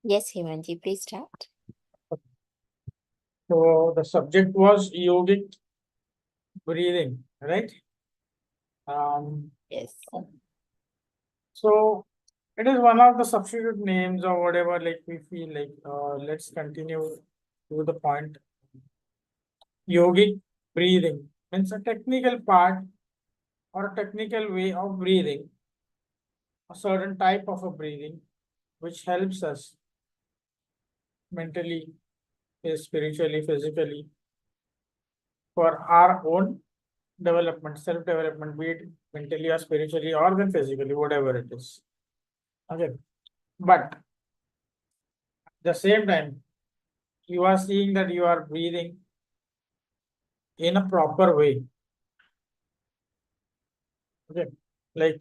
Yes, Hemant, please start. So the subject was yogic breathing, right? Um, Yes. so it is one of the substitute names or whatever, like we feel like, let's continue to the point. Yogic breathing means a technical part or a technical way of breathing, a certain type of a breathing, which helps us mentally, spiritually, physically, for our own development, self-development, be it mentally or spiritually or then physically, whatever it is. Okay. But the same time, you are seeing that you are breathing in a proper way. Okay. Like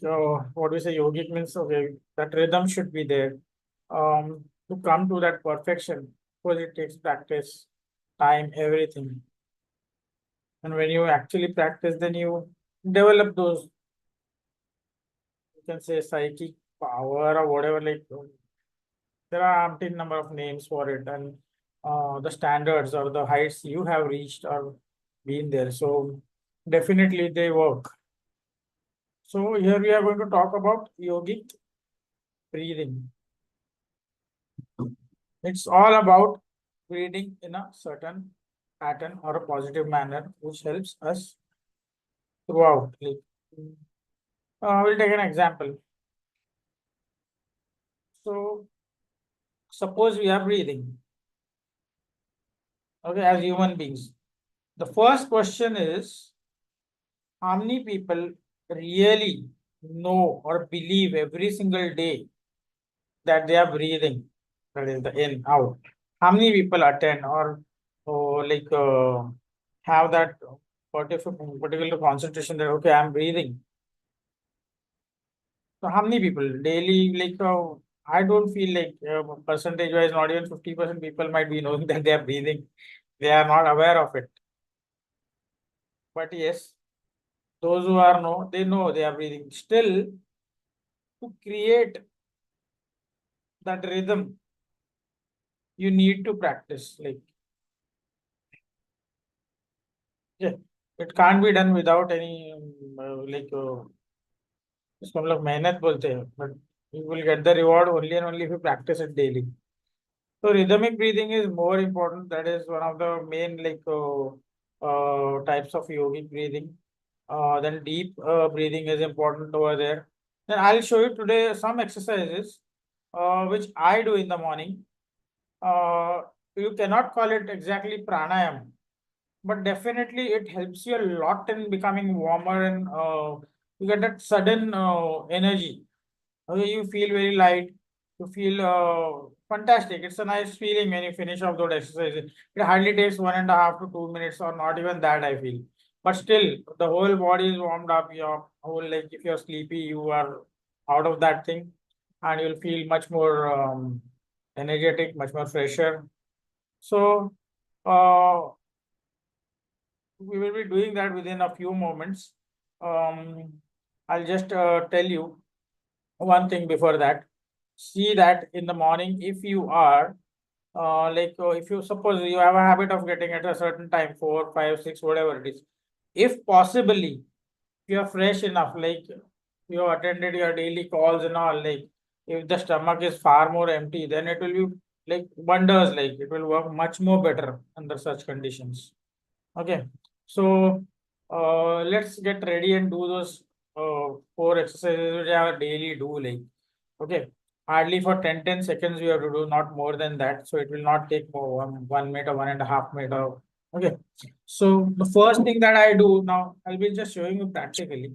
what we say, yogic means okay, that rhythm should be there. To come to that perfection, because it takes practice, time, everything. And when you actually practice, then you develop those, you can say, psychic power or whatever, like there are umpteen number of names for it, and the standards or the heights you have reached or been there. So definitely they work. So here we are going to talk about yogic breathing. It's all about breathing in a certain pattern or a positive manner, which helps us throughout. Like, we'll take an example. So suppose we are breathing, okay, as human beings. The first question is, how many people really know or believe every single day that they are breathing? That is the in, out. How many people attend or like have that particular concentration that, okay, I'm breathing. So how many people daily, like I don't feel like percentage wise, not even 50% people might be knowing that they are breathing. They are not aware of it. But yes, those who are know, they know they are breathing. Still, to create that rhythm, you need to practice. Like, yeah, it can't be done without any like इसको हम लोग मेहनत बोलते हैं, but you will get the reward only and only if you practice it daily. So rhythmic breathing is more important. That is one of the main like types of yogic breathing. Then deep breathing is important over there. Then I'll show you today some exercises which I do in the morning. Uh, you cannot call it exactly pranayam, but definitely it helps you a lot in becoming warmer and you get that sudden energy. Okay, you feel very light. You feel fantastic. It's a nice feeling when you finish off those exercises. It hardly takes 1.5 to 2 minutes, or not even that, I feel. But still, the whole body is warmed up. Your whole, like, if you're sleepy, you are out of that thing, and you'll feel much more energetic, much more fresher. So, uh, we will be doing that within a few moments. Um, I'll just tell you one thing before that. See that in the morning, if you are like if you suppose you have a habit of getting at a certain time, 4, 5, 6, whatever it is, if possibly you are fresh enough, like you have attended your daily calls and all, like if the stomach is far more empty, then it will be like wonders, like it will work much more better under such conditions. Okay, so let's get ready and do those four exercises which I daily do. Like, okay, hardly for 10 seconds we have to do, not more than that. So it will not take more 1 minute or 1.5 minutes. Okay, so the first thing that I do now, I'll be just showing you practically.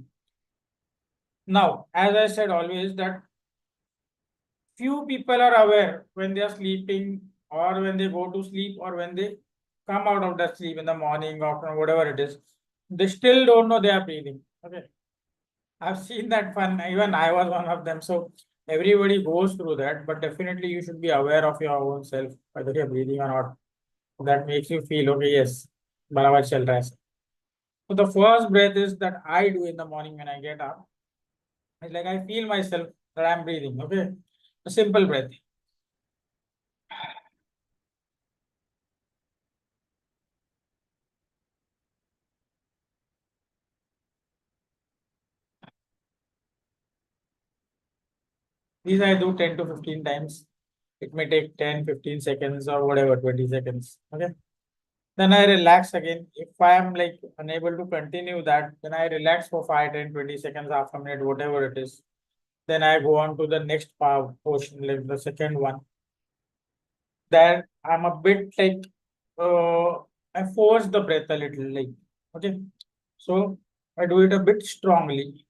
Now, as I said always, that few people are aware when they are sleeping or when they go to sleep or when they come out of that sleep in the morning or whatever it is, they still don't know they are breathing. Okay, I've seen that fun. Even I was one of them. So everybody goes through that, but definitely you should be aware of your own self, whether you're breathing or not. That makes you feel okay. Yes, barabar chal raha hai. So the first breath is that I do in the morning when I get up. It's like I feel myself that I'm breathing. Okay, a simple breath. These I do 10 to 15 times. It may take 10, 15 seconds or whatever, 20 seconds. Okay. Then I relax again. If I am like unable to continue that, then I relax for 5, 10, 20 seconds, half a minute, whatever it is. Then I go on to the next portion, like the second one. Then I'm a bit like, I force the breath a little, like, okay. So I do it a bit strongly.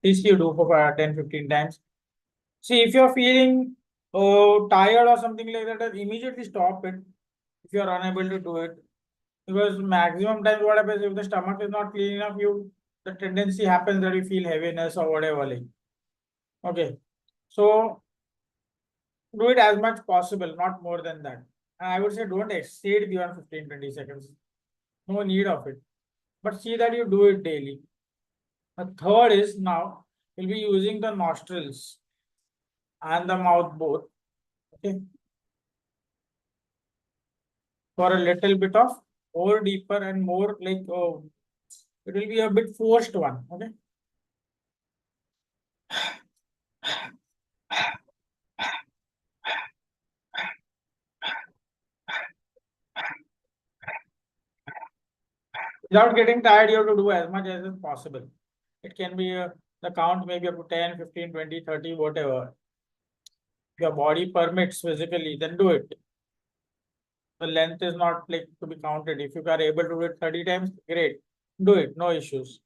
This you do for 10, 15 times. See, if you're feeling tired or something like that, then immediately stop it if you're unable to do it. Because maximum times what happens if the stomach is not clean enough, the tendency happens that you feel heaviness or whatever. Like, okay. So do it as much possible, not more than that. And I would say don't exceed beyond 15, 20 seconds. No need of it. But see that you do it daily. The third is now you'll be using the nostrils and the mouth both. Okay. For a little bit of more deeper and more like it will be a bit forced one. Okay. Without getting tired, you have to do as much as is possible. It can be the count maybe up to 10, 15, 20, 30, whatever. If your body permits physically, then do it. The length is not like to be counted. If you are able to do it 30 times, great. Do it, no issues.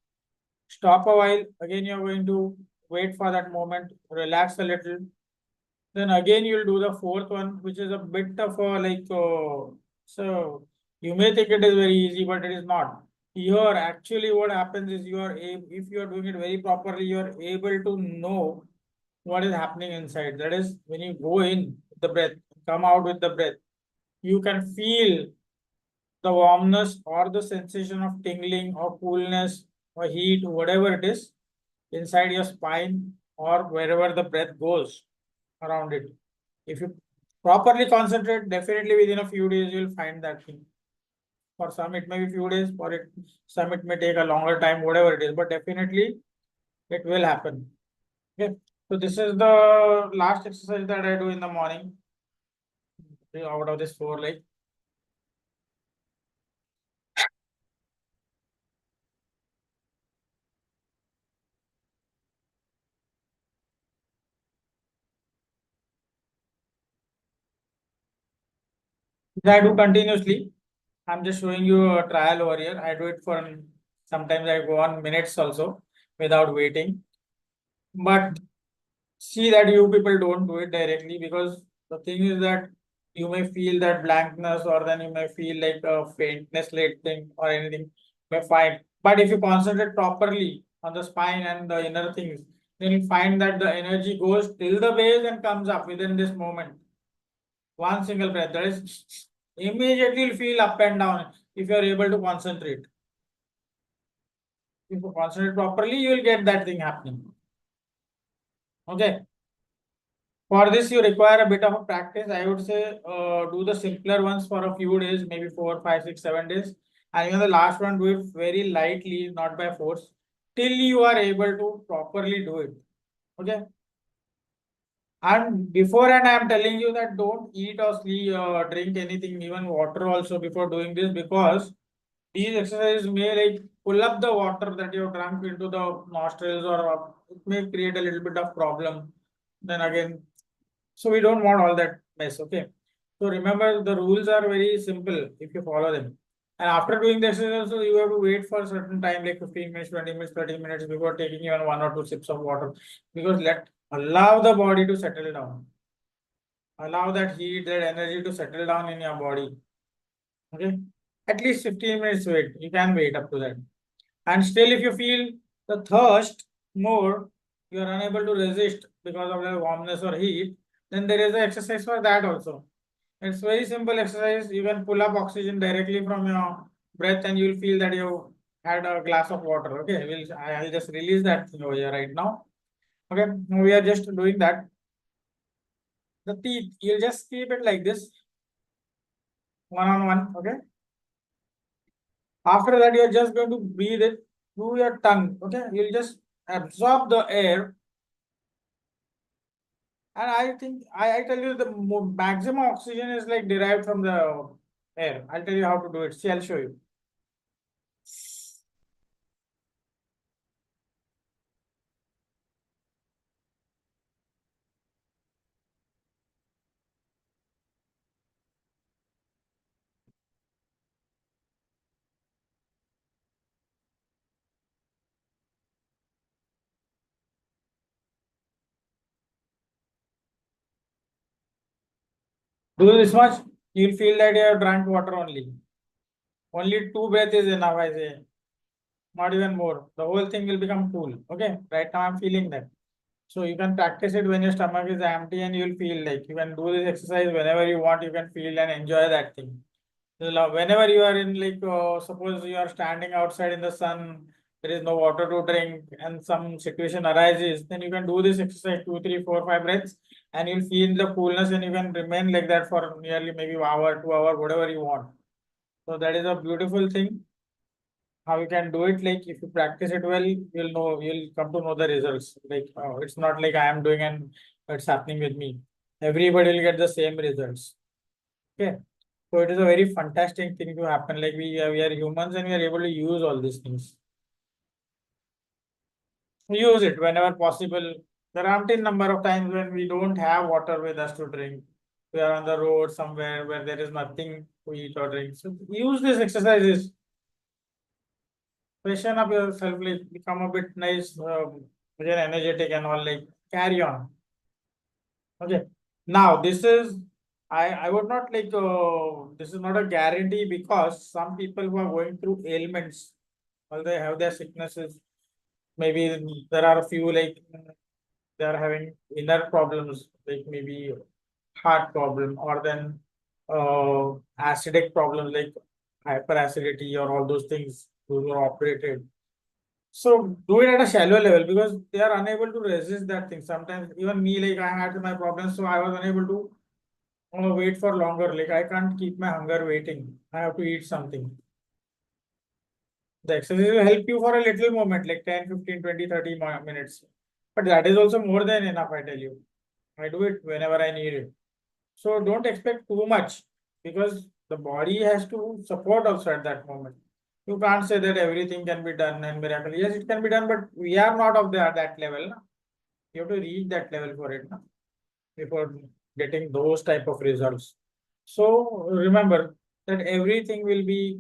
Stop a while. Again, you're going to wait for that moment, relax a little. Then again, you'll do the fourth one, which is a bit of a like, so you may think it is very easy, but it is not. Here, actually, what happens is if you are doing it very properly, you are able to know what is happening inside. That is, when you go in with the breath, come out with the breath, you can feel the warmness or the sensation of tingling or coolness or heat, whatever it is, inside your spine or wherever the breath goes around it. If you properly concentrate, definitely within a few days you'll find that thing. For some it may be few days, some it may take a longer time, whatever it is, but definitely it will happen. Okay. So this is the last exercise that I do in the morning. Out of this four, like I do continuously. I'm just showing you a trial over here. I do it for sometimes I go on minutes also without waiting. But see that you people don't do it directly because the thing is that you may feel that blankness or then you may feel like a faintness late thing or anything may find. But if you concentrate properly on the spine and the inner things, then you find that the energy goes till the base and comes up within this moment. One single breath. That is immediately you'll feel up and down if you are able to concentrate. If you concentrate properly, you will get that thing happening. Okay. For this, you require a bit of a practice. I would say do the simpler ones for a few days, maybe 4, 5, 6, 7 days. And even the last one, do it very lightly, not by force, till you are able to properly do it. Okay. And beforehand, I am telling you that don't eat or sleep, drink anything, even water also before doing this because these exercises may like pull up the water that you have drunk into the nostrils or it may create a little bit of problem. Then again, so we don't want all that mess, okay? So remember the rules are very simple if you follow them. And after doing the exercise also, you have to wait for a certain time, like 15 minutes, 20 minutes, 30 minutes before taking even 1 or 2 sips of water. Because allow the body to settle down. Allow that heat, that energy to settle down in your body. Okay. At least 15 minutes wait. You can wait up to that. And still, if you feel the thirst more, you are unable to resist because of the warmness or heat, then there is an exercise for that also. It's very simple exercise. You can pull up oxygen directly from your breath and you'll feel that you had a glass of water. Okay, I'll just release that thing over here right now. Okay, we are just doing that. The teeth, you'll just keep it like this. one on one. Okay. After that, you're just going to breathe it through your tongue. Okay. You'll just absorb the air. And I think I tell you the maximum oxygen is like derived from the air. I'll tell you how to do it. See, I'll show you. Do this much, you'll feel that you have drank water only. Only two breaths is enough, I say. Not even more. The whole thing will become cool. Okay. Right now I'm feeling that. So you can practice it when your stomach is empty and you'll feel like you can do this exercise whenever you want. You can feel and enjoy that thing. Whenever you are in like, suppose you are standing outside in the sun, there is no water to drink and some situation arises, then you can do this exercise 2, 3, 4, 5 breaths and you'll feel the coolness and you can remain like that for nearly maybe 1 hour, 2 hour, whatever you want. So that is a beautiful thing. How you can do it, like if you practice it well, you'll come to know the results. Like it's not like I am doing and it's happening with me. Everybody will get the same results. Okay. So it is a very fantastic thing to happen. Like we are humans and we are able to use all these things. Use it whenever possible. There are umpteen number of times when we don't have water with us to drink. We are on the road somewhere where there is nothing to eat or drink. So use these exercises. Freshen up yourself, like become a bit nice, again energetic and all. Like carry on. Okay. Now this is I would not like this is not a guarantee because some people who are going through ailments, while they have their sicknesses, maybe there are a few like they are having inner problems, like maybe heart problem or then acidic problems like hyperacidity or all those things, those are operated. So do it at a shallow level because they are unable to resist that thing. Sometimes even me, like I had my problems, so I was unable to wait for longer. Like I can't keep my hunger waiting. I have to eat something. The exercise will help you for a little moment, like 10, 15, 20, 30 minutes. But that is also more than enough, I tell you. I do it whenever I need it. So don't expect too much because the body has to support also at that moment. You can't say that everything can be done and miracle. Yes, it can be done, but we are not of that level. Na? You have to reach that level for it na? Before getting those type of results. So remember that everything will be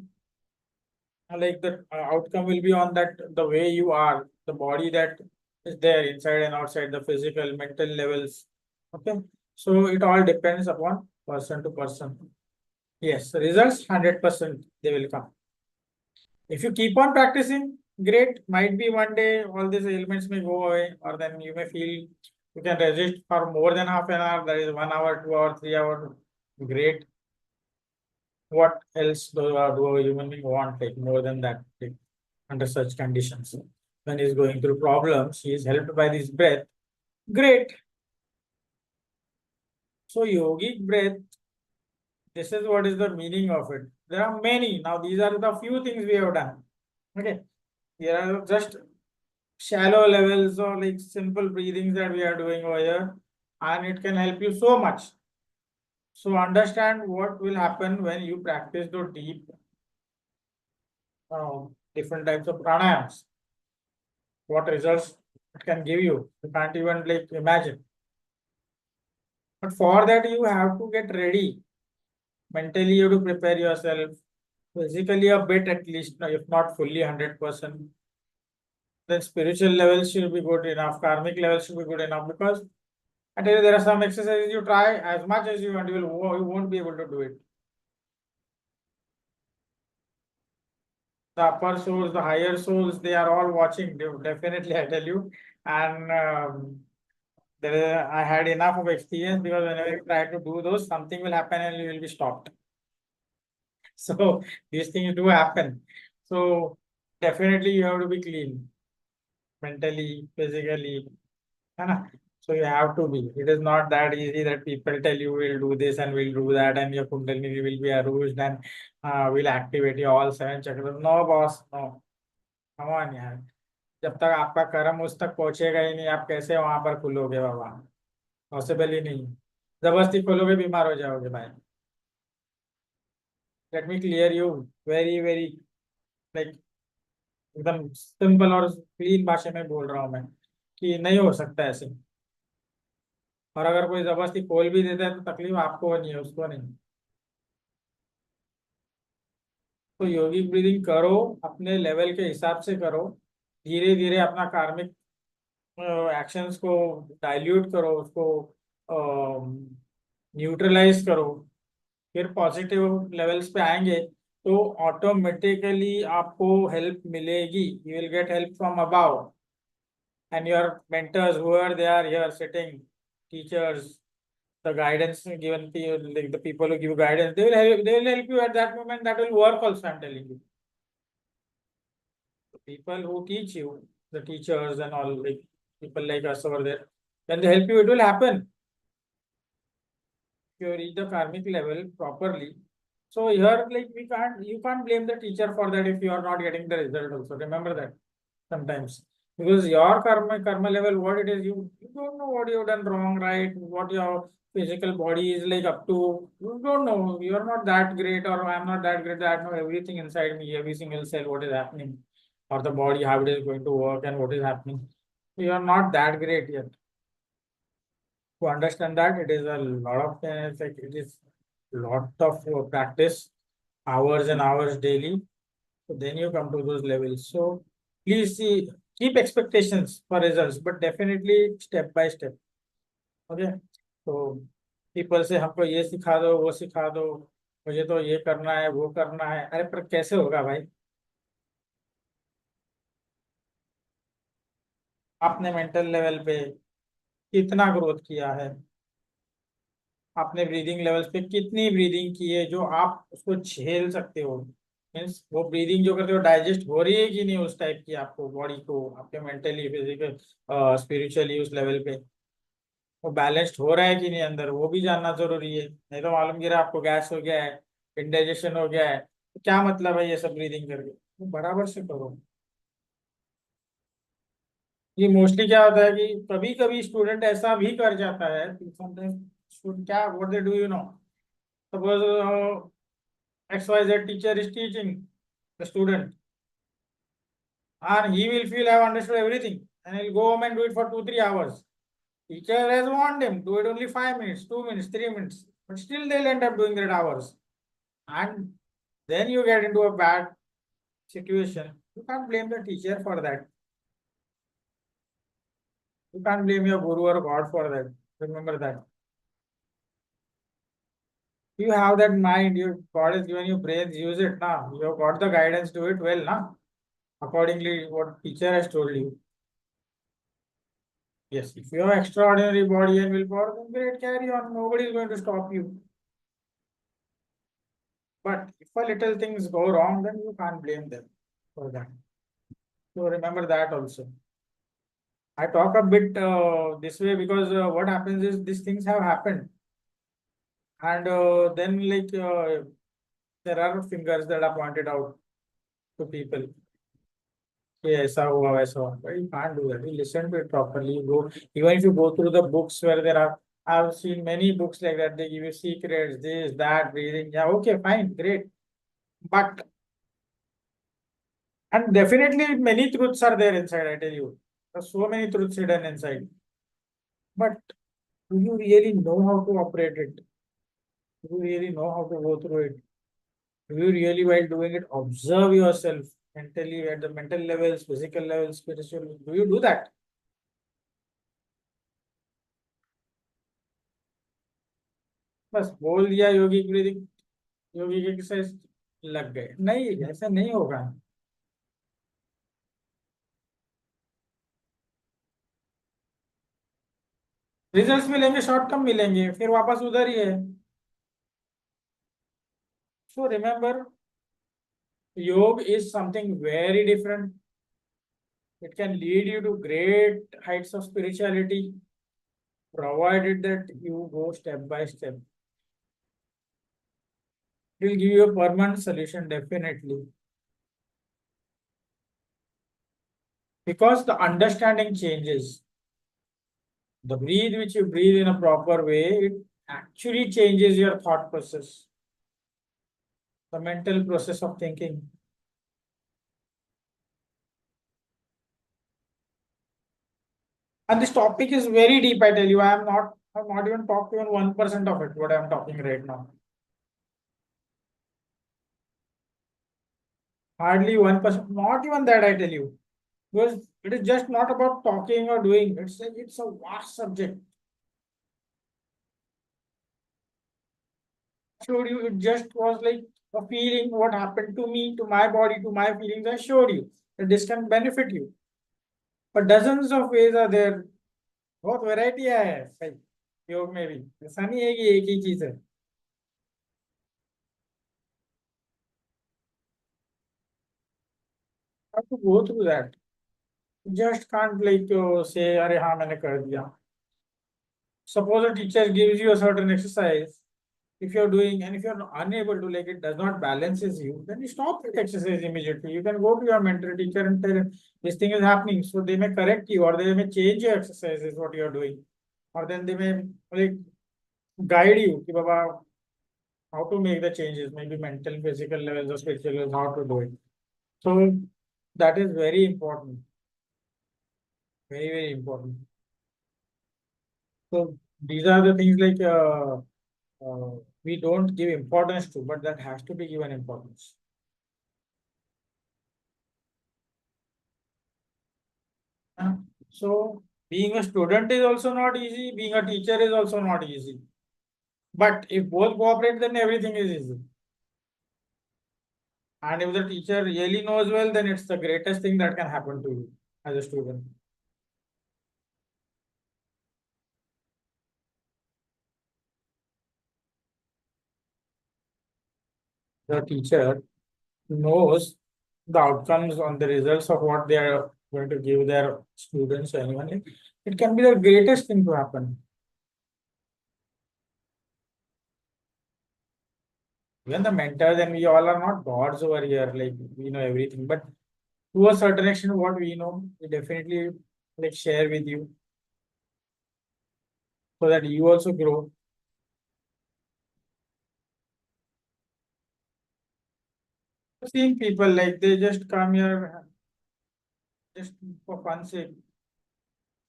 like the outcome will be on that the way you are, the body that is there inside and outside, the physical, mental levels. Okay. So it all depends upon person to person. Yes, results 100% they will come. If you keep on practicing, great. Might be one day all these ailments may go away, or then you may feel you can resist for more than half an hour. That is 1 hour, 2 hour, 3 hour. Great. What else do a human being want like more than that? Like, under such conditions, when he's going through problems, he is helped by this breath. Great. So yogic breath. This is what is the meaning of it. There are many. Now these are the few things we have done. Okay. Here are just shallow levels or like simple breathings that we are doing over here, and it can help you so much. So understand what will happen when you practice the deep, different types of pranayams. What results it can give you. You can't even like imagine. But for that, you have to get ready. Mentally, you have to prepare yourself. Physically, a bit at least, if not fully 100%. Then spiritual levels should be good enough. Karmic levels should be good enough because I tell you, there are some exercises you try as much as you want, you won't be able to do it. The upper souls, the higher souls, they are all watching. Definitely, I tell you. And I had enough of experience because whenever you try to do those, something will happen and you will be stopped. So these things do happen. So definitely you have to be clean mentally, physically. है ना? So you have to be. It is not that easy that people tell you we'll do this and we'll do that and your Kundalini will be aroused and will activate your all seven chakras. No, boss, no. Come on, यार. जब तक आपका कर्म उस तक पहुंचेगा ही नहीं, आप कैसे वहां पर खुलोगे बाबा? पॉसिबल ही नहीं. जबरदस्ती खोलोगे बीमार हो जाओगे भाई. Let me clear you very very like एकदम सिंपल और क्लीन भाषा में बोल रहा हूँ मैं कि नहीं हो सकता ऐसे. और अगर कोई जबरदस्ती खोल भी देता है तो तकलीफ आपको नहीं है, उसको नहीं. तो योगिक ब्रीदिंग करो, अपने लेवल के हिसाब से करो. धीरे धीरे अपना कार्मिक एक्शंस को डाइल्यूट करो, उसको न्यूट्रलाइज करो. फिर पॉजिटिव लेवल्स पे आएंगे तो ऑटोमेटिकली आपको हेल्प मिलेगी. You will get help from above and your mentors, whoever they are here sitting, teachers, the guidance given to you, like the people who give guidance, they will help you at that moment. That will work also, I'm telling you. The people who teach you, the teachers and all, like people like us over there, when they help you, it will happen. If you reach the karmic level properly. So here, like you can't blame the teacher for that if you are not getting the result also. Remember that sometimes. Because your karma level, what it is, you don't know what you've done wrong, right? What your physical body is like up to. You don't know. You're not that great, or I'm not that great that I know everything inside me, every single cell, what is happening, or the body, how it is going to work and what is happening. You are not that great yet. To understand that, it is a lot of like it is lot of practice, hours and hours daily. So then you come to those levels. So please see, keep expectations for results, but definitely step by step. Okay. So people say हमको ये सिखा दो, वो सिखा दो, मुझे तो ये करना है, वो करना है. अरे पर कैसे होगा भाई? आपने मेंटल लेवल पे कितना ग्रोथ किया है? आपने ब्रीदिंग लेवल्स पे कितनी ब्रीदिंग की है जो आप उसको झेल सकते हो? मीन्स वो ब्रीदिंग जो करते हो डाइजेस्ट हो रही है कि नहीं उस टाइप की आपको बॉडी को, आपके मेंटली फिजिकल स्पिरिचुअली उस लेवल पे वो बैलेंस्ड हो रहा है कि नहीं अंदर, वो भी जानना जरूरी है. नहीं तो मालूम गिरा आपको गैस हो गया है, इंडाइजेशन हो गया है, तो क्या मतलब है ये सब ब्रीदिंग करके? तो बराबर से करो. ये मोस्टली क्या होता है कि कभी कभी स्टूडेंट ऐसा भी कर जाता है कि sometimes क्या what they do, you know, suppose XYZ teacher is teaching the student and he will feel I have understood everything and he'll go home and do it for 2-3 hours. Teacher has warned him, do it only 5 minutes, 2 minutes, 3 minutes, but still they'll end up doing that hours. And then you get into a bad situation. You can't blame the teacher for that. You can't blame your guru or God for that. Remember that. You have that mind, your God has given you brains, use it now. You have got the guidance, do it well now. Accordingly, what teacher has told you. Yes, if you have extraordinary body and willpower, then great, carry on. Nobody is going to stop you. But if a little things go wrong, then you can't blame them for that. So remember that also. I talk a bit this way because what happens is these things have happened, and then there are fingers that are pointed out to people. कि ऐसा हुआ वैसा हुआ, but you can't do that. You listen to it properly. You go, even if you go through the books where there are, I've seen many books like that. They give you secrets, this, that, breathing. Yeah, okay, fine, great. But and definitely many truths are there inside. I tell you, there's so many truths hidden inside. But do you really know how to operate it? Do you really know how to go through it? Do you really, while doing it, observe yourself mentally at the mental levels, physical levels, spiritual? Do you do that? बस बोल दिया योगिक breathing, योगिक exercise, लग गए. नहीं, ऐसा नहीं होगा. Results मिलेंगे, शॉर्ट टर्म मिलेंगे, फिर वापस उधर ही है. सो रिमेम्बर, योग is something very different. It can lead you to great heights of spirituality. provided that you go step by step. It will give you a permanent solution definitely. Because the understanding changes. The breathe which you breathe in a proper way, it actually changes your thought process, the mental process of thinking. And this topic is very deep, I tell you. I'm not even talking even 1% of it, what I'm talking right now. Hardly 1%, not even that, I tell you. Because it is just not about talking or doing. It's a vast subject. Showed you, it just was like a feeling what happened to me, to my body, to my feelings. I showed you that this can benefit you. But dozens of ways are there. बहुत variety है भाई योग में भी ऐसा नहीं है कि एक ही चीज है have to go through that. Just can't like say अरे हाँ मैंने कर दिया. Suppose a teacher gives you a certain exercise. If you're doing and if you're unable to like it does not balances you, then you stop that exercise immediately. You can go to your mentor teacher and tell him this thing is happening. So they may correct you or they may change your exercises what you're doing. Or then they may like guide you कि बाबा how to make the changes, maybe mental, physical levels or spiritual levels, how to do it. So that is very important, very, very important. So these are the things like we don't give importance to, but that has to be given importance. Yeah. So being a student is also not easy, being a teacher is also not easy. But if both cooperate, then everything is easy. And if the teacher really knows well, then it's the greatest thing that can happen to you as a student. The teacher knows the outcomes on the results of what they are going to give their students or anyone, it can be the greatest thing to happen. Even the mentors and we all are not gods over here, like we know everything, but to a certain extent, what we know, we definitely like share with you so that you also grow. Seeing people like they just come here just for fun sake.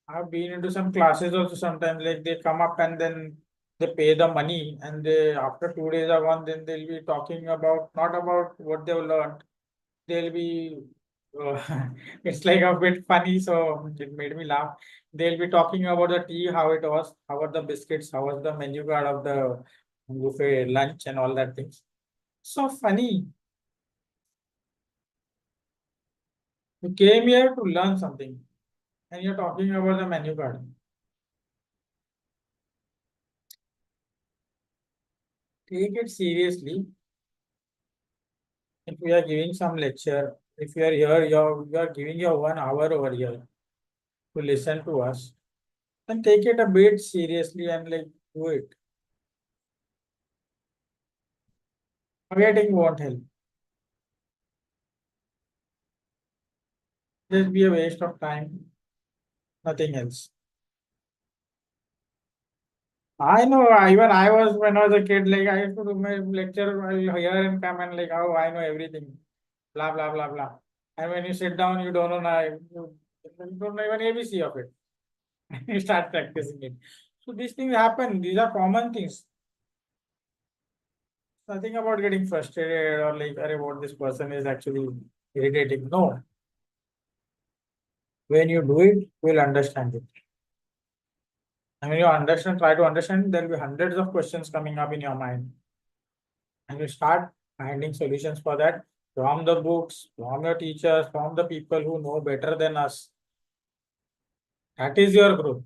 I've been into some classes also sometimes, like they come up and then they pay the money and they after 2 days or one, then they'll be talking about not about what they've learned. They'll be it's like a bit funny, so it made me laugh. They'll be talking about the tea, how it was, how were the biscuits, how was the menu card of the buffet lunch and all that things. So funny. You came here to learn something and you're talking about the menu card. Take it seriously. If we are giving some lecture, if you are here, you are giving your 1 hour over here to listen to us, then take it a bit seriously and like do it. Forgetting won't help. Just be a waste of time, nothing else. I know, even I was when I was a kid, like I used to do my lecture, I'll hear and come and like, oh, I know everything, blah, blah, blah, blah. And when you sit down, you don't know, you don't know even ABC of it. You start practicing it. So these things happen, these are common things. Nothing about getting frustrated or like, "Arey, what this person is actually irritating." No. When you do it, you'll understand it. And when you understand, try to understand, there'll be hundreds of questions coming up in your mind. And you start finding solutions for that from the books, from your teachers, from the people who know better than us. That is your growth.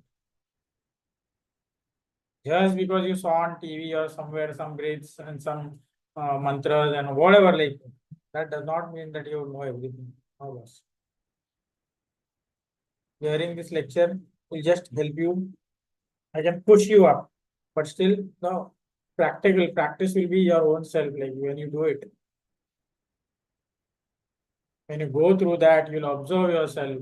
Just because you saw on TV or somewhere some breaths and some mantras and whatever, like that does not mean that you know everything. No, boss. Hearing this lecture will just help you I can push you up, but still the practical practice will be your own self. Like when you do it, when you go through that, you'll observe yourself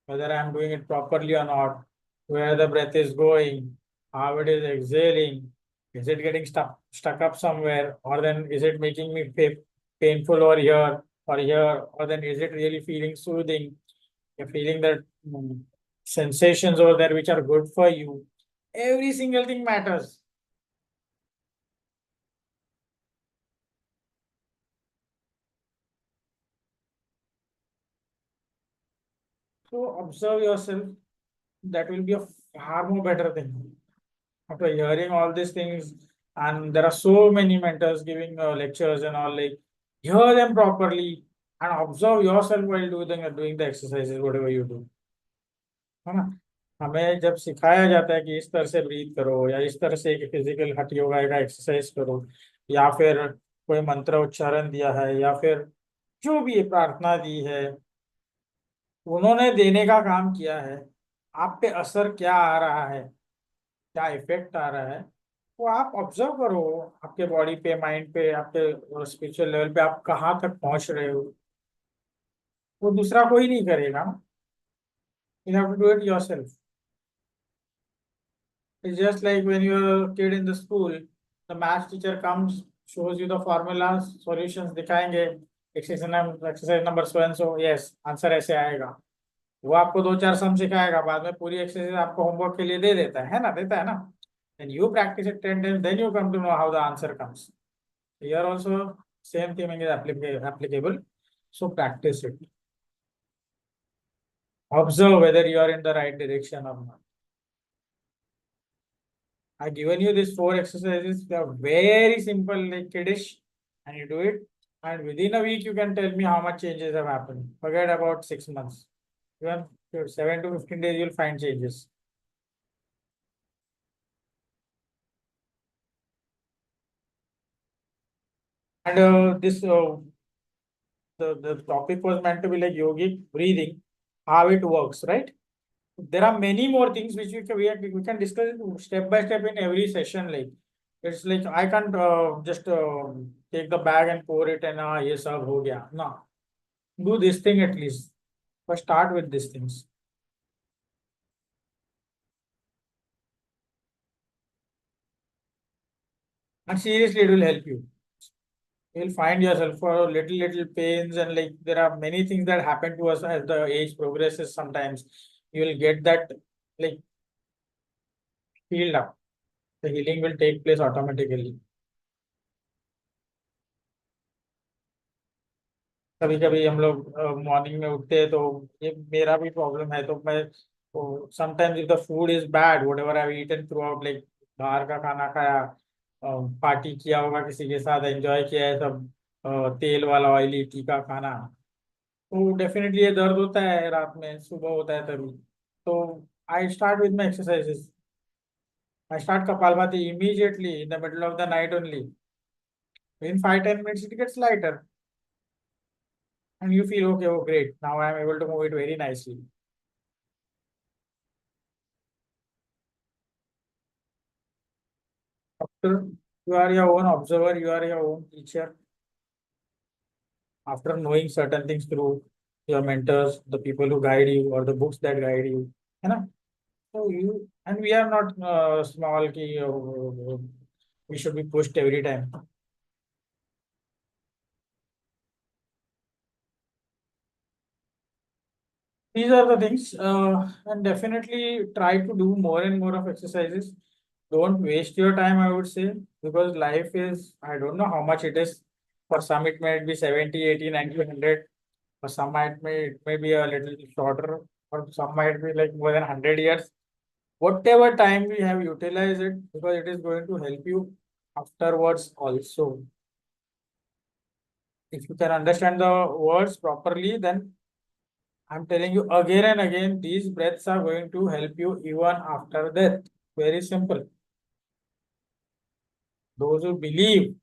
whether I'm doing it properly or not, where the breath is going, how it is exhaling, is it getting stuck up somewhere, or then is it making me painful or here, or then is it really feeling soothing? You're feeling that sensations over there which are good for you. Every single thing matters. So observe yourself. That will be a far more better thing. After hearing all these things, and there are so many mentors giving lectures and all, like hear them properly and observe yourself while doing the exercises, whatever you do. है ना? हमें जब सिखाया जाता है कि इस तरह से ब्रीथ करो या इस तरह से एक फिजिकल हठ योगा का एक्सरसाइज करो, या फिर कोई मंत्र उच्चारण दिया है, या फिर जो भी प्रार्थना दी है, उन्होंने देने का काम किया है, आप पे असर क्या आ रहा है, क्या इफेक्ट आ रहा है, वो आप ऑब्जर्व करो। आपके बॉडी पे, माइंड पे, आपके स्पिरिचुअल लेवल पे आप कहाँ तक पहुंच रहे हो, वो दूसरा कोई नहीं करेगा ना। You have to do it yourself. It's just like when you are a kid in the school, the maths teacher comes, shows you the formulas, solutions दिखाएंगे, exercise number so and so, yes answer ऐसे आएगा। वो आपको दो चार सम सिखाएगा, बाद में पूरी एक्सरसाइज आपको होमवर्क के लिए दे देता है ना, देता है ना। And you practice it 10 times, then you come to know how the answer comes. Here also, same thing is applicable. So practice it. Observe whether you are in the right direction or not. I've given you these four exercises. They are very simple, like kiddish, and you do it. And within a week, you can tell me how much changes have happened. Forget about 6 months. Even 7 to 15 days, you'll find changes. And the topic was meant to be like yogic breathing, how it works, right? There are many more things which we can discuss it step by step in every session. Like it's like I can't just take the bag and pour it and yes, sab ho gaya. No, do this thing at least. But start with these things. And seriously, it will help you. You'll find yourself for little pains, and like there are many things that happen to us as the age progresses. Sometimes you will get that like healed up. The healing will take place automatically. कभी कभी हम लोग morning में उठते हैं, तो ये मेरा भी प्रॉब्लम है, तो मैं sometimes if the food is bad, whatever I eaten throughout, like बाहर का खाना खाया, पार्टी किया होगा किसी के साथ, एंजॉय किया है सब, तेल वाला ऑयली तीखा खाना, तो डेफिनेटली ये दर्द होता है रात में, सुबह होता है तभी। तो I start with my exercises. I start kapalbhati immediately in the middle of the night only. In 5-10 minutes it gets lighter, and you feel okay, oh great, now I am able to move it very nicely. After you are your own observer, you are your own teacher. After knowing certain things through your mentors, the people who guide you, or the books that guide you, है ना? So you, and we are not small ki we should be pushed every time. These are the things, and definitely try to do more and more of exercises. Don't waste your time, I would say, because life is, I don't know how much it is. For some, it might be 70, 80, 90, 100. For some, it may be a little shorter, or some might be like more than 100 years. Whatever time we have, utilize it, because it is going to help you afterwards also. If you can understand the words properly, then I'm telling you again and again, these breaths are going to help you even after death. Very simple. Those who believe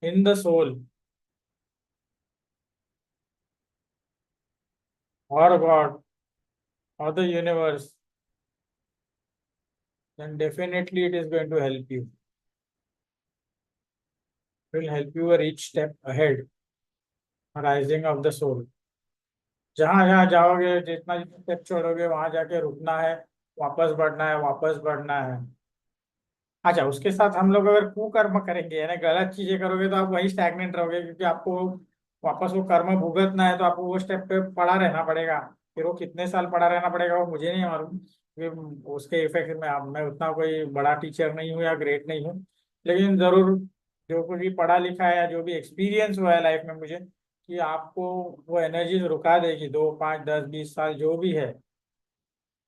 in the soul or God or the universe, then definitely it is going to help you. It will help you a each step ahead, rising of the soul. जहां जहां जाओगे, जितना जितना step छोड़ोगे, वहां जाके रुकना है, वापस बढ़ना है, वापस बढ़ना है। अच्छा, उसके साथ हम लोग अगर कुकर्म करेंगे, यानी गलत चीजें करोगे, तो आप वही स्टैग्नेंट रहोगे, क्योंकि आपको वापस वो कर्म भुगतना है, तो आपको वो स्टेप पे पड़ा रहना पड़ेगा। फिर वो कितने साल पड़ा रहना पड़ेगा वो मुझे नहीं मालूम, क्योंकि उसके इफेक्ट में मैं उतना कोई बड़ा टीचर नहीं हूँ या ग्रेट नहीं हूँ। लेकिन जरूर जो कुछ भी पढ़ा लिखा है या जो भी एक्सपीरियंस हुआ है लाइफ में मुझे, कि आपको वो एनर्जी रुका देगी, 2 5 10 20 साल जो भी है।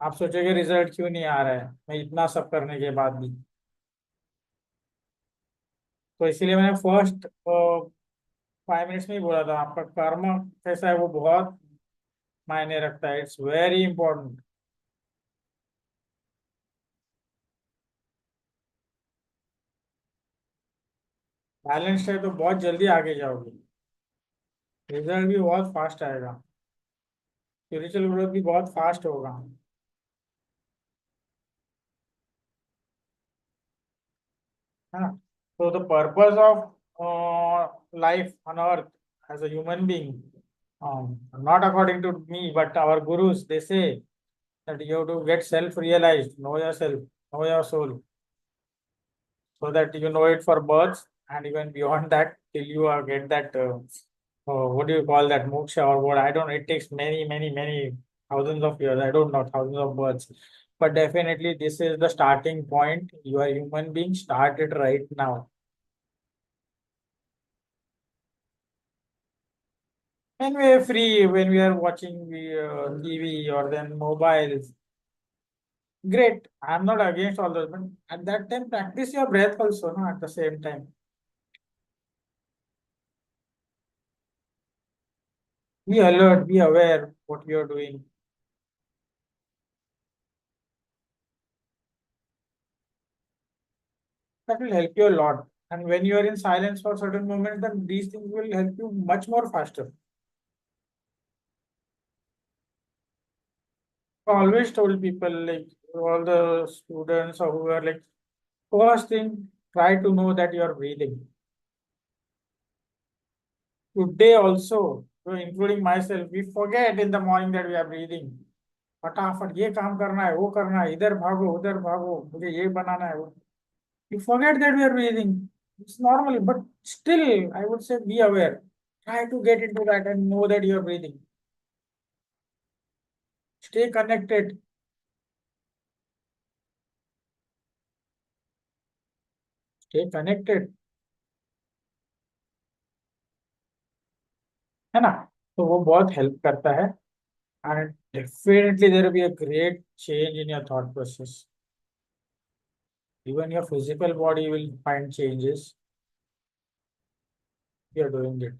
आप सोचोगे रिजल्ट क्यों नहीं आ रहा है, मैं इतना सब करने के बाद भी। तो इसीलिए मैंने फर्स्ट 5 मिनट्स में ही बोला था, आपका कर्म कैसा है वो बहुत मायने रखता है, इट्स वेरी इंपॉर्टेंट। बैलेंस्ड है तो बहुत जल्दी आगे जाओगे, रिजल्ट भी बहुत फास्ट आएगा, स्पिरिचुअल ग्रोथ भी बहुत फास्ट होगा, है ना। तो the purpose of life on earth as a human being, not according to me but our gurus, they say that you have to get self realized, know yourself, know your soul, so that you know it for birth, and even beyond that till you get that what do you call that, moksha or what, I don't know, it takes many thousands of years, I don't know, thousands of births, but definitely this is the starting point. You are human being, start it right now. When we are free, when we are watching TV or then mobiles, great, I'm not against all those, but at that time practice your breath also, no, at the same time. Be alert, be aware what you're doing. That will help you a lot. And when you are in silence for certain moments, then these things will help you much more faster. I always told people, like all the students or who are like, first thing, try to know that you are breathing. Today also, so including myself, we forget in the morning that we are breathing. फटाफट ये काम करना है, वो करना है, इधर भागो उधर भागो, मुझे ये बनाना है वो। You forget that we are breathing. It's normal, but still, I would say be aware. Try to get into that and know that you are breathing. Stay connected. Stay connected. है ना। तो वो बहुत हेल्प करता है, and definitely there will be a great change in your thought process. Even your physical body will find changes. You are doing it.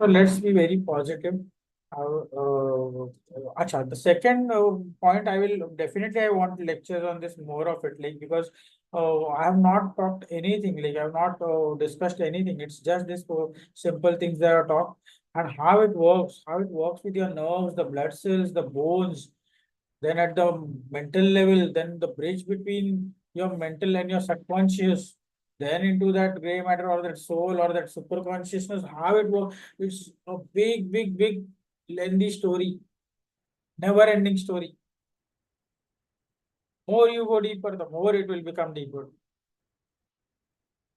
So let's be very positive. Acha, the second point, I will definitely, I want lectures on this, more of it, like, because I have not talked anything, like I have not discussed anything. It's just this simple things that are talked, and how it works with your nerves, the blood cells, the bones, then at the mental level, then the bridge between your mental and your subconscious, then into that gray matter or that soul or that super consciousness, how it works. It's a big, lengthy story, never ending story. More you go deeper, the more it will become deeper.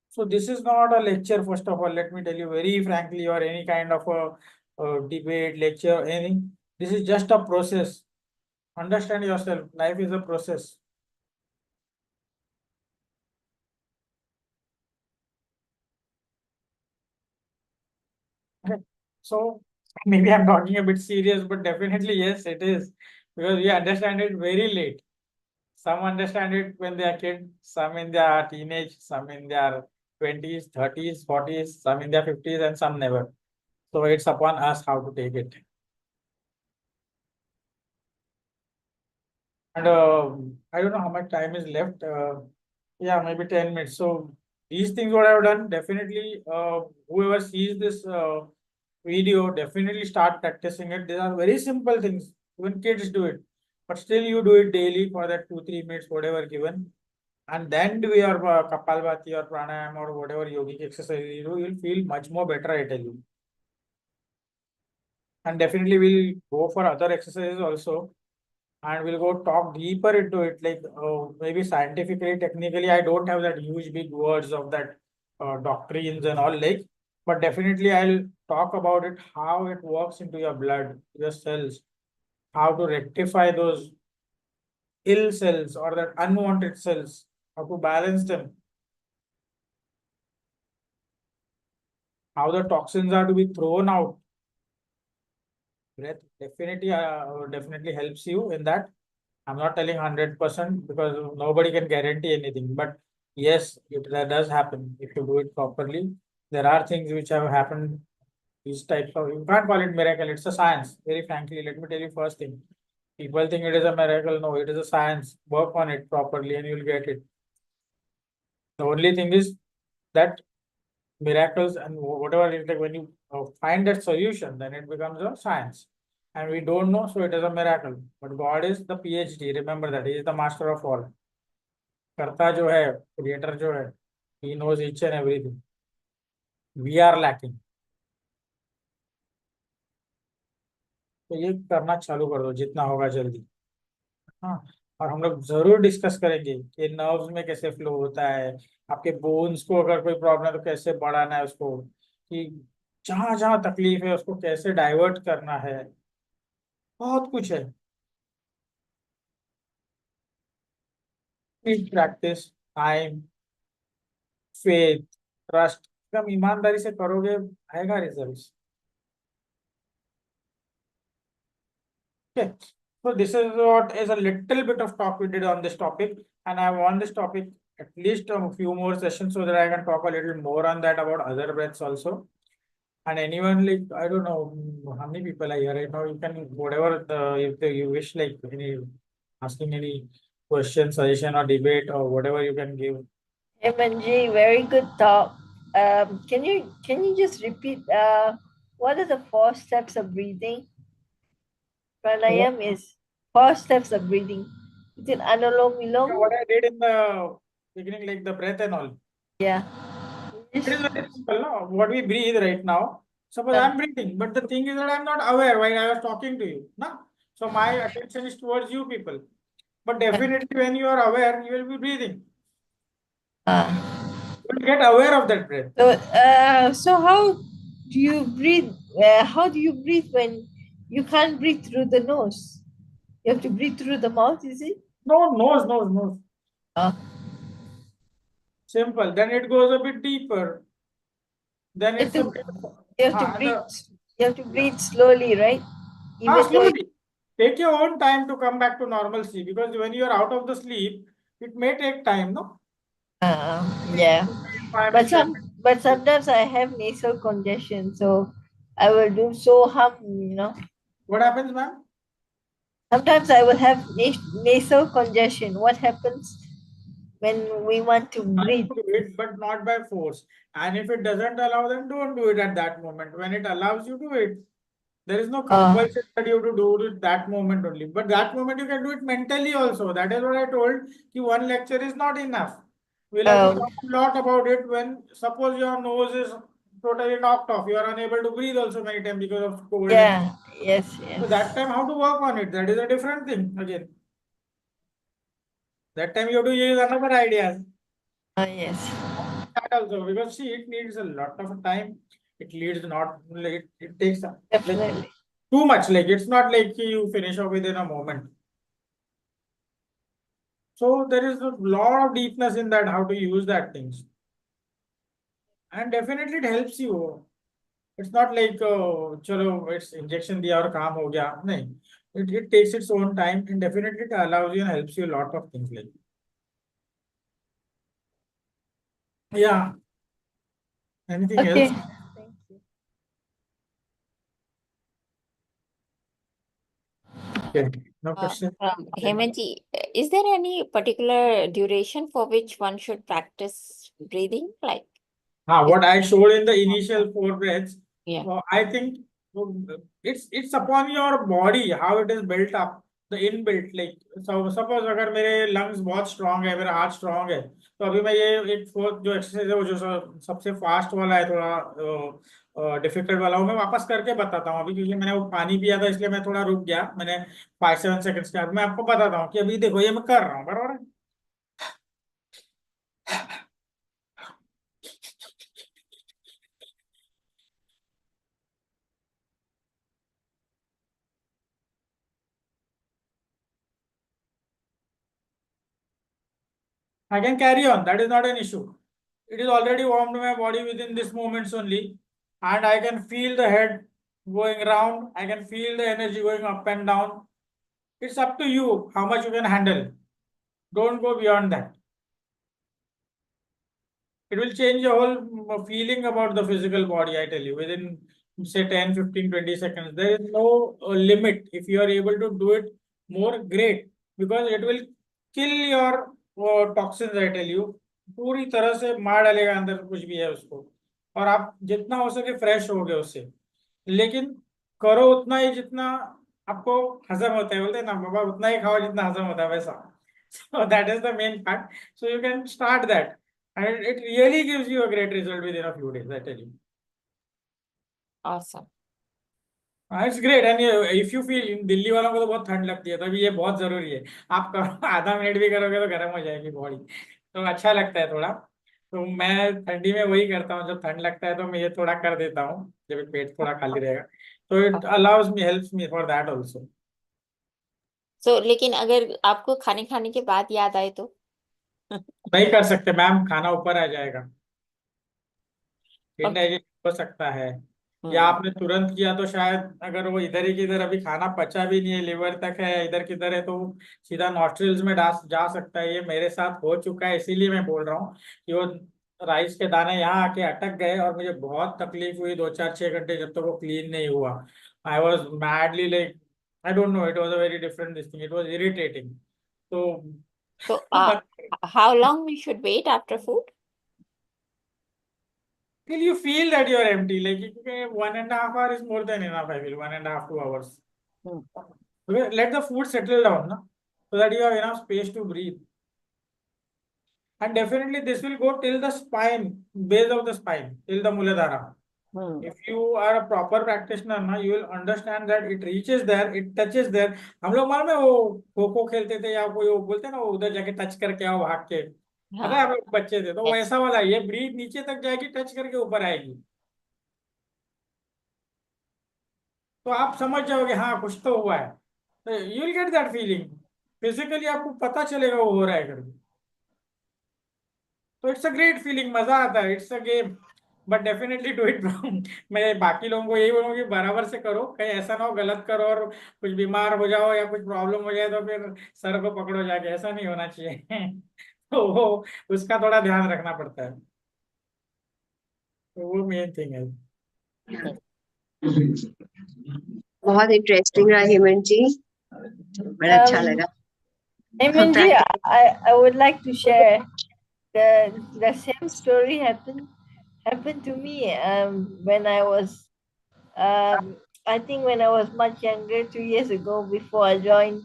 So this is not a lecture, first of all, let me tell you very frankly, or any kind of a debate, lecture, anything. This is just a process. Understand yourself. Life is a process. Okay. So maybe I'm talking a bit serious, but definitely yes, it is, because we understand it very late. Some understand it when they are kid, some in their teenage, some in their 20s, 30s, 40s, some in their 50s, and some never. So it's upon us how to take it. And I don't know how much time is left. Yeah, maybe 10 minutes. So these things what I've done, definitely whoever sees this video, definitely start practicing it. These are very simple things. Even kids do it, but still you do it daily for that 2-3 minutes, whatever given. And then do your Kapalbhati or pranayam or whatever yogic exercise you do, you'll feel much more better, I tell you. And definitely we'll go for other exercises also. And we'll go talk deeper into it, like maybe scientifically, technically, I don't have that huge big words of that doctrines and all, like, but definitely I'll talk about it, how it works into your blood, your cells, how to rectify those ill cells or that unwanted cells, how to balance them, how the toxins are to be thrown out. Breath definitely helps you in that. I'm not telling 100% because nobody can guarantee anything, but yes, that does happen if you do it properly. There are things which have happened, these types of, you can't call it miracle, it's a science. Very frankly, let me tell you first thing. People think it is a miracle. No, it is a science. Work on it properly and you'll get it. The only thing is that miracles and whatever it is, like when you find that solution, then it becomes a science. And we don't know, so it is a miracle. But God is the PhD. Remember that He is the master of all. कर्ता जो है, creator जो है, he knows each and everything. We are lacking. तो ये करना चालू कर दो जितना होगा जल्दी. हाँ, और हम लोग जरूर डिस्कस करेंगे कि नर्व्स में कैसे फ्लो होता है, आपके बोन्स को अगर कोई प्रॉब्लम है तो कैसे बढ़ाना है उसको, कि जहां जहां तकलीफ है उसको कैसे डाइवर्ट करना है. बहुत कुछ है. प्रैक्टिस, टाइम, फेथ, ट्रस्ट, एकदम ईमानदारी से करोगे, आएगा result. Okay, so this is what is a little bit of talk we did on this topic, and I want this topic at least a few more sessions so that I can talk a little more on that about other breaths also. And anyone, like, I don't know how many people are here right now, you can whatever you wish, like any asking any question, suggestion or debate or whatever you can give. Hemant ji, very good talk. Can you just repeat what are the 4 steps of breathing? Pranayam is 4 steps of breathing. Is it Anulom Vilom? What I did in the beginning, like the breath and all. Yeah. It is very simple, no? What we breathe right now. Suppose I'm breathing, but the thing is that I'm not aware while I was talking to you. No? So my attention is towards you people. But definitely when you are aware, you will be breathing. You will get aware of that breath. So how do you breathe? How do you breathe when you can't breathe through the nose? You have to breathe through the mouth, is it? No, nose. Uh, Simple. Then it goes a bit deeper. Then it's a bit. You have to breathe. You have to breathe slowly, right? Slowly. Take your own time to come back to normalcy, because when you are out of the sleep, it may take time, no? Yeah. But sometimes I have nasal congestion, so I will do so hum. What happens, ma'am? Sometimes I will have nasal congestion. What happens when we want to breathe? Do it, but not by force. And if it doesn't allow, then don't do it at that moment. When it allows you, do it. There is no compulsion that you have to do it that moment only. But that moment you can do it mentally also. That is what I told. One lecture is not enough. We'll have to talk a lot about it when suppose your nose is totally knocked off. You are unable to breathe also many times because of cold. Yeah. Yes. So that time how to work on it? That is a different thing again. That time you have to use another ideas. Yes. That also, because see, it needs a lot of time. It needs not like it takes Definitely. like, too much. Like it's not like you finish off within a moment. So there is a lot of deepness in that, how to use that things. And definitely it helps you. It's not like chalo, it's injection diya aur kaam ho gaya. No. It takes its own time, and definitely it allows you and helps you a lot of things like. Yeah. Anything else? Thank you. Okay. No question. Hemant ji, is there any particular duration for which one should practice breathing? Like, What I showed in the initial 4 breaths, Yeah. So I think it's upon your body how it is built up, the inbuilt. Like so suppose अगर मेरे lungs बहुत strong है, मेरा heart strong है, तो अभी मैं ये एक फोर्थ जो एक्सरसाइज है वो जो सबसे फास्ट वाला है, थोड़ा डिफिकल्ट वाला, वो मैं वापस करके बताता हूँ अभी, क्योंकि मैंने वो पानी पिया था इसलिए मैं थोड़ा रुक गया, मैंने 5-7 सेकंड्स के बाद मैं आपको बताता हूँ कि अभी देखो ये मैं कर रहा हूँ, बराबर है। I can carry on. That is not an issue. It is already warmed my body within this moments only, and I can feel the head going round. I can feel the energy going up and down. It's up to you how much you can handle. Don't go beyond that. It will change your whole feeling about the physical body, I tell you, within say 10, 15, 20 seconds. There is no limit. If you are able to do it more, great, because it will kill your toxins, I tell you. पूरी तरह से मार डालेगा अंदर कुछ भी है उसको, और आप जितना हो सके फ्रेश हो गए उससे। लेकिन करो उतना ही जितना आपको हजम होता है, बोलते हैं ना बाबा, उतना ही खाओ जितना हजम होता है वैसा। So that is the main part. So you can start that. And it really gives you a great result within a few days, I tell you. Awesome. It's great. And if you feel, Delhi वालों को तो बहुत ठंड लगती है, तो अभी ये बहुत जरूरी है। आप करो, आधा मिनट भी करोगे तो गर्म हो जाएगी बॉडी, तो अच्छा लगता है थोड़ा। तो मैं ठंडी में वही करता हूँ, जब ठंड लगता है तो मैं ये थोड़ा कर देता हूँ, जब पेट थोड़ा खाली रहेगा, तो it allows me, helps me for that also. So, लेकिन अगर आपको खाने खाने के बाद याद आए तो? नहीं कर सकते मैम, खाना ऊपर आ जाएगा, Okay. इनडाइजेस्ट हो सकता है। या आपने तुरंत किया तो शायद, अगर वो इधर ही किधर अभी खाना पचा भी नहीं है, लिवर तक है, इधर किधर है, तो वो सीधा नॉस्ट्रिल्स में जा सकता है। ये मेरे साथ हो चुका है, इसीलिए मैं बोल रहा हूँ कि वो राइस के दाने यहाँ आके अटक गए और मुझे बहुत तकलीफ हुई 2-4-6 घंटे, जब तक वो क्लीन नहीं हुआ। I was madly like, I don't know, it was a very different this thing, it was irritating. तो So, how long we should wait after food? till you feel that you are empty, like 1.5 hour is more than enough, I feel 1.5-2 hours. Let the food settle down, no? So that you have enough space to breathe. And definitely this will go till the spine, base of the spine, till the Muladhara. If you are a proper practitioner, na, you will understand that it reaches there, it touches there. हम लोग मालूम है वो खो खो खेलते थे, या कोई वो बोलते हैं ना, वो उधर जाके टच करके आओ भाग के, पता है, हम लोग बच्चे थे, तो Yes. वैसा वाला ये ब्रीथ नीचे तक जाएगी, टच करके ऊपर आएगी, तो आप समझ जाओगे हाँ कुछ तो हुआ है, तो you will get that feeling, physically आपको पता चलेगा वो हो रहा है करके। तो इट्स अ ग्रेट फीलिंग, मजा आता है, it's a game, but definitely do it. मैं बाकी लोगों को यही बोलूंगा कि बराबर से करो, कहीं ऐसा ना हो गलत करो और कुछ बीमार हो जाओ या कुछ प्रॉब्लम हो जाए तो फिर सर को पकड़ो जाके, ऐसा नहीं होना चाहिए। तो वो उसका थोड़ा ध्यान रखना पड़ता है, तो वो मेन थिंग है। बहुत इंटरेस्टिंग रहा हेमंत जी, बड़ा अच्छा लगा। Hemant ji, I would like to share the same story happened to me when I was I think when I was much younger, 2 years ago, before I joined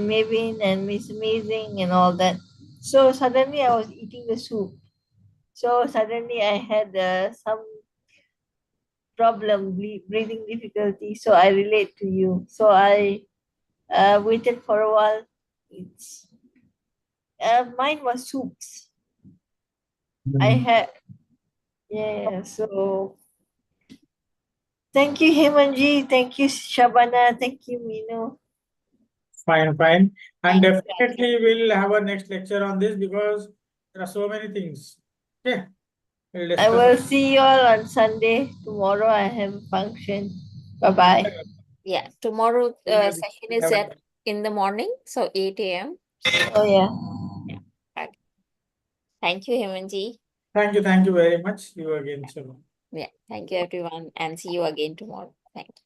Mavin and Miss Amazing and all that. So suddenly I was eating the soup. So suddenly I had some problem, breathing difficulty. So I relate to you. So I waited for a while. It's mine was soups. I had So thank you, Hemanji. Thank you, Shabana. Thank you, Minu. Fine, fine. And Thank you. definitely we'll have a next lecture on this because there are so many things. Okay, we'll I discuss. will see you all on Sunday. Tomorrow I have a function. Bye bye. Yeah, tomorrow Maybe session we is have in the morning, so 8 a.m. Oh yeah. Yeah. Okay. Thank you, Hemanji. Thank you very much. You again, Shubham. Yeah, thank you everyone, and see you again tomorrow. Thank you.